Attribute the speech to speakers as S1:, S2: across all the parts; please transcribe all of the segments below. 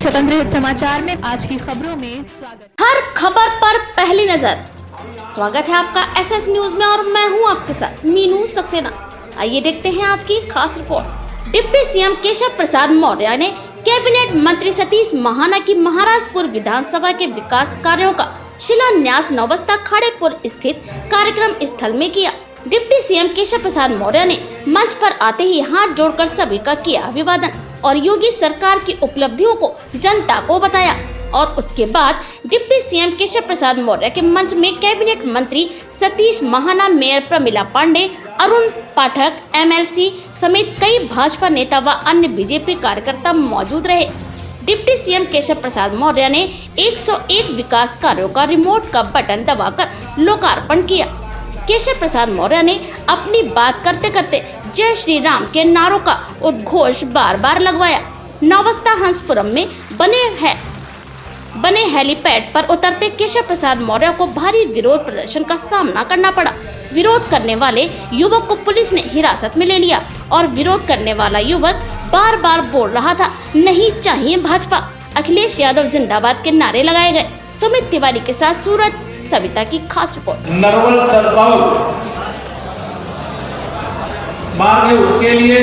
S1: स्वतंत्र हित समाचार में आज की खबरों में स्वागत।
S2: हर खबर पर पहली नजर। स्वागत है आपका एसएस न्यूज में और मैं हूं आपके साथ मीनू सक्सेना। आइए देखते हैं आज की खास report. Deputy CM Keshav Prasad Maurya ने कैबिनेट मंत्री सतीश महाना की महाराजपुर विधानसभा के विकास कार्यों का शिलान्यास नौबस्ता खाड़ेपुर स्थित कार्यक्रम स्थल में किया। डिप्टी सीएम केशव प्रसाद मौर्य ने मंच पर आते ही हाथ जोड़कर सभी का किया अभिवादन और योगी सरकार की उपलब्धियों को जनता को बताया। और उसके बाद डिप्टी सीएम केशव प्रसाद मौर्य के मंच में कैबिनेट मंत्री सतीश महाना, मेयर प्रमिला पांडे, अरुण पाठक, एमएलसी समेत कई भाजपा नेता व अन्य बीजेपी कार्यकर्ता मौजूद रहे। डिप्टी सीएम केशव प्रसाद मौर्य ने 101 विकास कार्यों का रिमोट का बटन दबाकर लोकार्पण किया। केशव प्रसाद मौर्य ने अपनी बात करते करते जय श्री राम के नारों का उद्घोष बार बार लगवाया। नौबस्ता हंसपुरम में बने हेलीपैड पर उतरते केशव प्रसाद मौर्य को भारी विरोध प्रदर्शन का सामना करना पड़ा। विरोध करने वाले युवक को पुलिस ने हिरासत में ले लिया और विरोध करने वाला युवक बार बार बोल रहा था, नहीं चाहिए भाजपा, अखिलेश यादव जिंदाबाद के नारे लगाए गए। सुमित तिवारी के साथ सूरज सविता की खास रिपोर्ट।
S3: नरवल सरसाऊ मार्ग है उसके लिए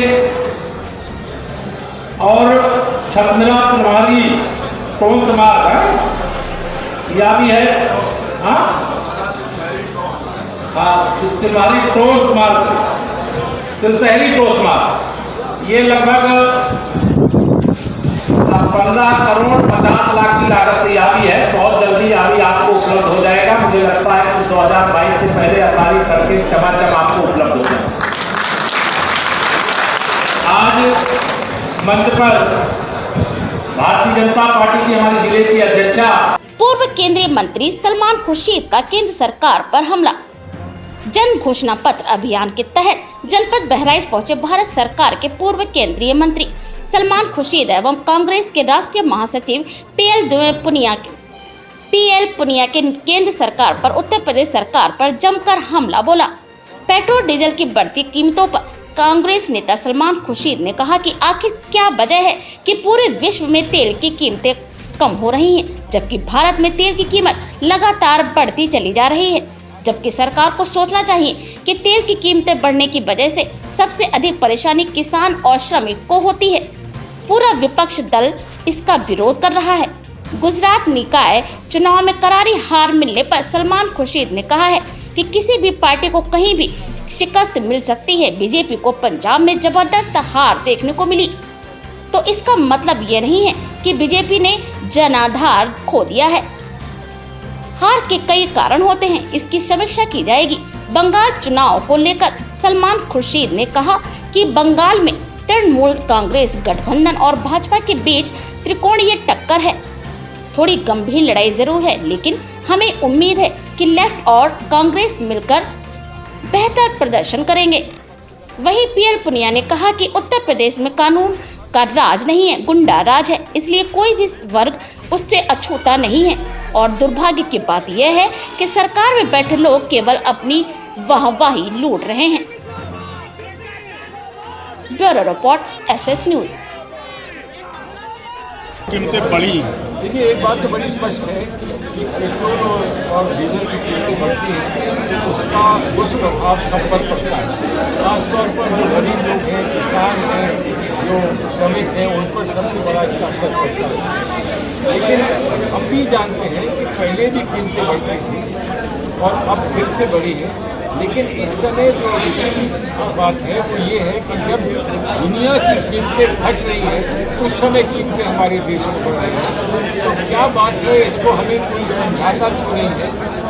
S3: और छपरा तुम्हारी टोंस मार्ग है, या भी है तुम्हारी टोंस मार्ग, तिलसहरी टोंस मार्ग, ये लगभग 15 करोड़ 50 लाख की लागत से यावी है। बहुत जल्दी यावी आपको उपलब्ध हो जाएगा। मुझे लगता है कि 2022 से पहले सारी सड़कें चमाचम आपको उपलब्ध हो जाएंगी। आज मंच पर भारतीय जनता पार्टी की हमारी जिले की अध्यक्षा
S2: पूर्व केंद्रीय मंत्री सलमान खुर्शीद का केंद्र सरकार पर हमला। जन घोषणा पत्र अभियान के तहत जनपद बहराइच पहुंचे भारत सरकार के पूर्व केंद्रीय मंत्री सलमान खुर्शीद एवं कांग्रेस के राष्ट्रीय महासचिव पीएल पुनिया के केंद्र सरकार पर उत्तर प्रदेश सरकार पर जमकर हमला बोला। पेट्रोल डीजल की बढ़ती कीमतों पर कांग्रेस नेता सलमान खुर्शीद ने कहा कि आखिर क्या वजह है कि पूरे विश्व में तेल की कीमतें कम हो रही हैं, जबकि भारत में तेल की कीमत लगातार बढ़ती चली जा रही है। जबकि सरकार को सोचना चाहिए कि तेल की कीमतें बढ़ने की वजह से सबसे अधिक परेशानी किसान और श्रमिक को होती है। पूरा विपक्ष दल इसका विरोध कर रहा है। गुजरात निकाय चुनाव में करारी हार मिलने पर सलमान खुर्शीद ने कहा है कि किसी भी पार्टी को कहीं भी शिकस्त मिल सकती है। बीजेपी को पंजाब में जबरदस्त हार देखने को मिली, तो इसका मतलब ये नहीं है कि बीजेपी ने जनाधार खो दिया है। हार के कई कारण होते हैं, इसकी समीक्षा की जाएगी। बंगाल चुनाव को लेकर सलमान खुर्शीद ने कहा कि बंगाल में तृणमूल कांग्रेस गठबंधन और भाजपा के बीच त्रिकोणीय टक्कर है। थोड़ी गंभीर लड़ाई जरूर है, लेकिन हमें उम्मीद है कि लेफ्ट और कांग्रेस मिलकर बेहतर प्रदर्शन करेंगे। वहीं पीएल पुनिया ने कहा कि उत्तर प्रदेश में कानून का राज नहीं है, गुंडा राज है, इसलिए कोई भी वर्ग उससे अछूता नहीं है। और दुर्भाग्य की बात यह है कि सरकार में बैठे लोग केवल अपनी वाहवाही लूट रहे हैं। Bureau report SS news.
S4: कीमतें बढ़ी।
S5: देखिए, एक बात तो बड़ी स्पष्ट है कि पेट्रोल और डीजल की कीमतें बढ़ती हैं तो उसका दुष्प्रभाव सब पर पड़ता है। खासतौर पर जो गरीब लोग हैं, किसान हैं, जो श्रमिक हैं, उन पर सबसे बड़ा इसका असर पड़ता है। लेकिन हम भी जानते हैं कि पहले भी कीमतें बढ़ रही थी और अब फिर से बढ़ी है। लेकिन इस समय जो बात है वो ये है कि जब दुनिया की कीमतें घट रही हैं उस समय कीमतें हमारे देश में बढ़ रही हैं। तो क्या बात है, इसको हमें कोई समझाता क्यों नहीं है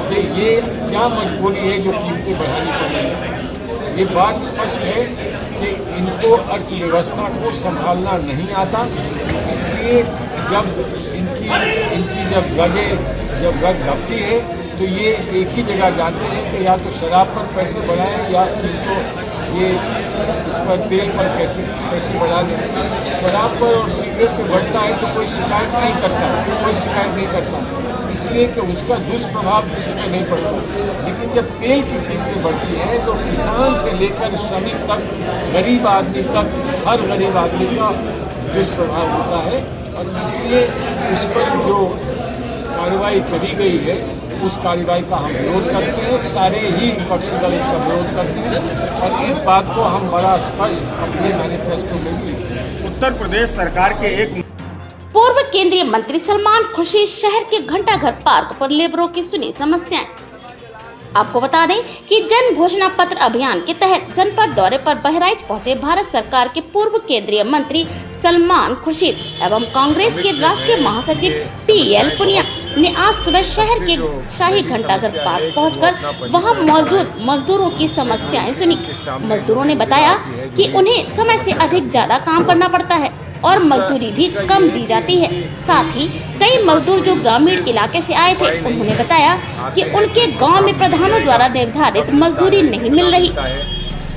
S5: कि ये क्या मजबूरी है जो कीमतें बढ़ानी पड़ रही है। ये बात स्पष्ट है कि इनको अर्थव्यवस्था को संभालना नहीं आता, इसलिए जब इनकी जब रग ढकती है तो ये एक ही जगह जाते हैं कि या तो शराब पर पैसे बढ़ाएं या इनको ये इस पर तेल पर पैसे बढ़ा दें। शराब पर और सिगरेट पर बढ़ता है तो कोई शिकायत नहीं करता, इसलिए कि उसका दुष्प्रभाव किसी पर नहीं पड़ता। लेकिन जब तेल की कीमतें बढ़ती हैं तो किसान से लेकर श्रमिक तक, गरीब आदमी तक, हर गरीब आदमी का दुष्प्रभाव होता है। और इसलिए उस पर जो कार्रवाई करी गई है उस कार्रवाई का हम विरोध करते हैं। सारे ही विपक्षी दल इसका विरोध करते हैं और इस बात को हम बड़ा स्पष्ट अपने मैनिफेस्टो में भी लिखते हैं।
S4: उत्तर प्रदेश सरकार के एक
S2: पूर्व केंद्रीय मंत्री सलमान खुर्शीद शहर के घंटाघर पार्क पर लेबरों की सुनी समस्याएं। आपको बता दें कि जन घोषणा पत्र अभियान के तहत जनपद दौरे पर बहराइच पहुंचे भारत सरकार के पूर्व केंद्रीय मंत्री सलमान खुर्शीद एवं कांग्रेस के राष्ट्रीय महासचिव PL पुनिया ने आज सुबह शहर के शाही घंटाघर पार्क पहुंचकर वहां मौजूद मजदूरों की समस्याएं सुनी। मजदूरों ने बताया कि उन्हें समय से अधिक ज्यादा काम करना पड़ता है और मजदूरी भी कम दी जाती है। साथ ही कई मजदूर जो ग्रामीण इलाके से आए थे, उन्होंने बताया कि उनके गांव में प्रधानों द्वारा निर्धारित मजदूरी नहीं मिल रही।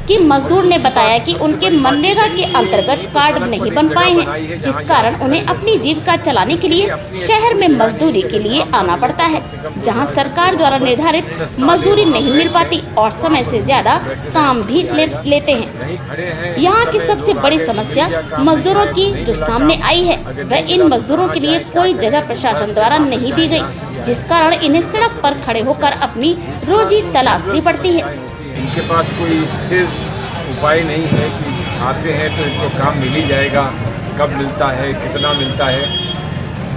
S2: कि मजदूर ने बताया कि उनके मनरेगा के अंतर्गत कार्ड नहीं बन पाए हैं, जिस कारण उन्हें अपनी जीविका चलाने के लिए शहर में मजदूरी के लिए आना पड़ता है, जहां सरकार द्वारा निर्धारित मजदूरी नहीं मिल पाती और समय से ज्यादा काम भी लेते हैं। यहाँ की सबसे बड़ी समस्या मजदूरों की जो सामने आई है, वह इन मजदूरों के लिए कोई जगह प्रशासन द्वारा नहीं दी गई, जिस कारण इन्हें सड़क पर खड़े होकर अपनी रोजी तलाशनी पड़ती है।
S5: इनके पास कोई स्थिर उपाय नहीं है कि आते हैं तो इनको काम मिल ही जाएगा, कब मिलता है, कितना मिलता है।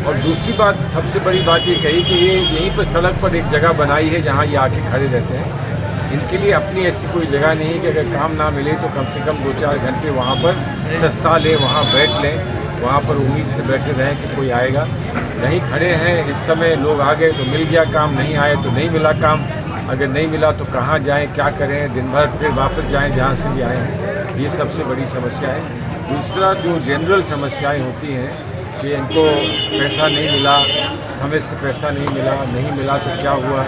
S5: और दूसरी बात, सबसे बड़ी बात ये कही कि ये यहीं पर सड़क पर एक जगह बनाई है जहाँ ये आके खड़े रहते हैं। इनके लिए अपनी ऐसी कोई जगह नहीं है कि अगर काम ना मिले तो कम से कम 2-4 घंटे वहाँ पर सस्ता लें, वहाँ बैठ लें, वहाँ पर उम्मीद से बैठे रहें कि कोई आएगा। नहीं खड़े हैं, इस समय लोग आ गए तो मिल गया काम, नहीं आए तो नहीं मिला काम। अगर नहीं मिला तो कहाँ जाएं, क्या करें, दिन भर फिर वापस जाएं जहाँ से भी आए हैं। ये सबसे बड़ी समस्या है। दूसरा जो जनरल समस्याएं होती हैं कि इनको पैसा नहीं मिला, समय से पैसा नहीं मिला तो क्या हुआ,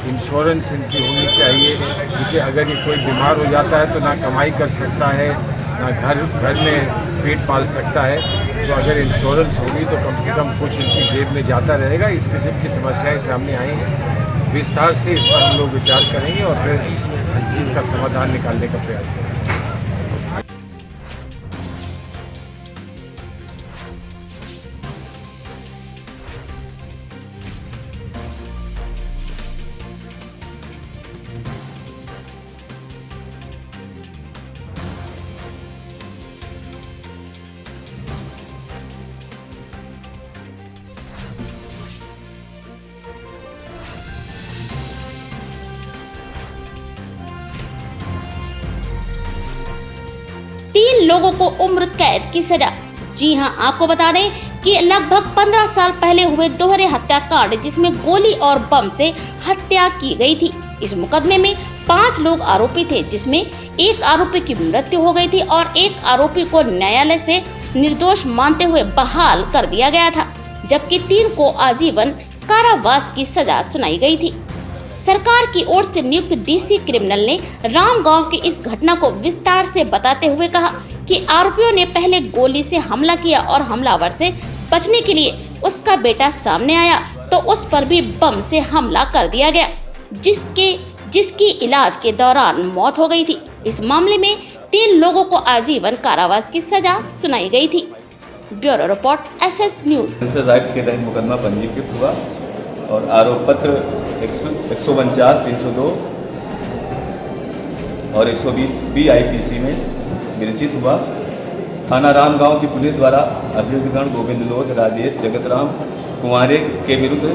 S5: इंश्योरेंस इनकी होनी चाहिए, क्योंकि अगर ये कोई बीमार हो जाता है तो ना कमाई कर सकता है, ना घर में पेट पाल सकता है। तो अगर इंश्योरेंस होगी तो कम से कम कुछ इनकी जेब में जाता रहेगा। इस किस्म की समस्याएं सामने आई हैं। विस्तार से इस पर हम लोग विचार करेंगे और फिर इस चीज़ का समाधान निकालने का प्रयास करेंगे।
S2: तीन लोगों को उम्र कैद की सजा। जी हां, आपको बता दें कि लगभग 15 साल पहले हुए दोहरे हत्याकांड जिसमें गोली और बम से हत्या की गई थी। इस मुकदमे में 5 लोग आरोपी थे, जिसमें एक आरोपी की मृत्यु हो गई थी और एक आरोपी को न्यायालय से निर्दोष मानते हुए बहाल कर दिया गया था, जबकि 3 को आजीवन कारावास की सजा सुनाई गई थी। सरकार की ओर से नियुक्त DC क्रिमिनल ने रामगांव की इस घटना को विस्तार से बताते हुए कहा कि आरोपियों ने पहले गोली से हमला किया और हमलावर से बचने के लिए उसका बेटा सामने आया तो उस पर भी बम से हमला कर दिया गया, जिसकी इलाज के दौरान मौत हो गई थी। इस मामले में 3 लोगों को आजीवन कारावास की सजा सुनाई गई थी। Bureau report SS news.
S6: Census act के तहत मुकदमा पंजीकृत हुआ और आरोप पत्र 149, 302 और 120 IPC में विरचित हुआ। थाना रामगांव की पुलिस द्वारा अभियुक्तगण गोविंद लोध, राजेश, जगतराम कुंवारे के विरुद्ध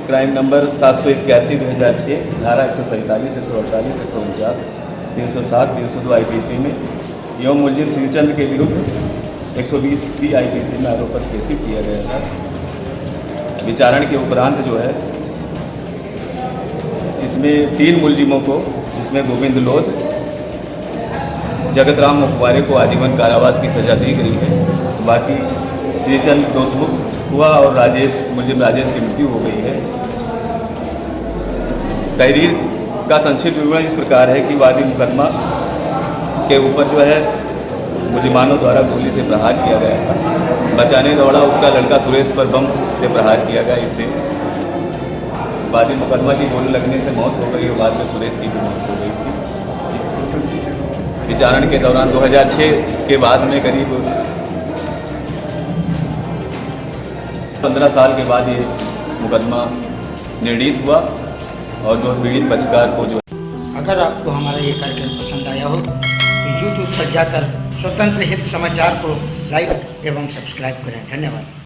S6: क्राइम नंबर 781/2006, धारा 147, 148, 149, 307, 302 IPC में एवं मुलजिम श्रीचंद के विरुद्ध 120 IPC में आरोप पत्र प्रेषित किया गया था। विचारण के उपरांत जो है इसमें 3 मुलजिमों को, जिसमें गोविंद लोध, जगतराम मुखवारे को आजीवन कारावास की सजा दी गई है। बाकी श्रीचंद दोषमुक्त हुआ और मुलजिम राजेश की मृत्यु हो गई है। तहरीर का संक्षिप्त विवरण इस प्रकार है कि वादी मुकदमा के ऊपर जो है मुलजिमानों द्वारा गोली से प्रहार किया गया था। बचाने दौड़ा उसका लड़का सुरेश पर बम से प्रहार किया गया। इससे वादी मुकदमा की गोली लगने से मौत हो गई और बाद में सुरेश की भी मौत हो गई थी। विचारण के दौरान 2006 के बाद में करीब 15 साल के बाद ये मुकदमा निर्णीत हुआ और जो पीड़ित पक्षकार को जो
S7: अगर आपको हमारा ये कार्यक्रम पसंद आया हो तो YouTube पर जाकर स्वतंत्र हित समाचार को लाइक एवं सब्सक्राइब करें। धन्यवाद।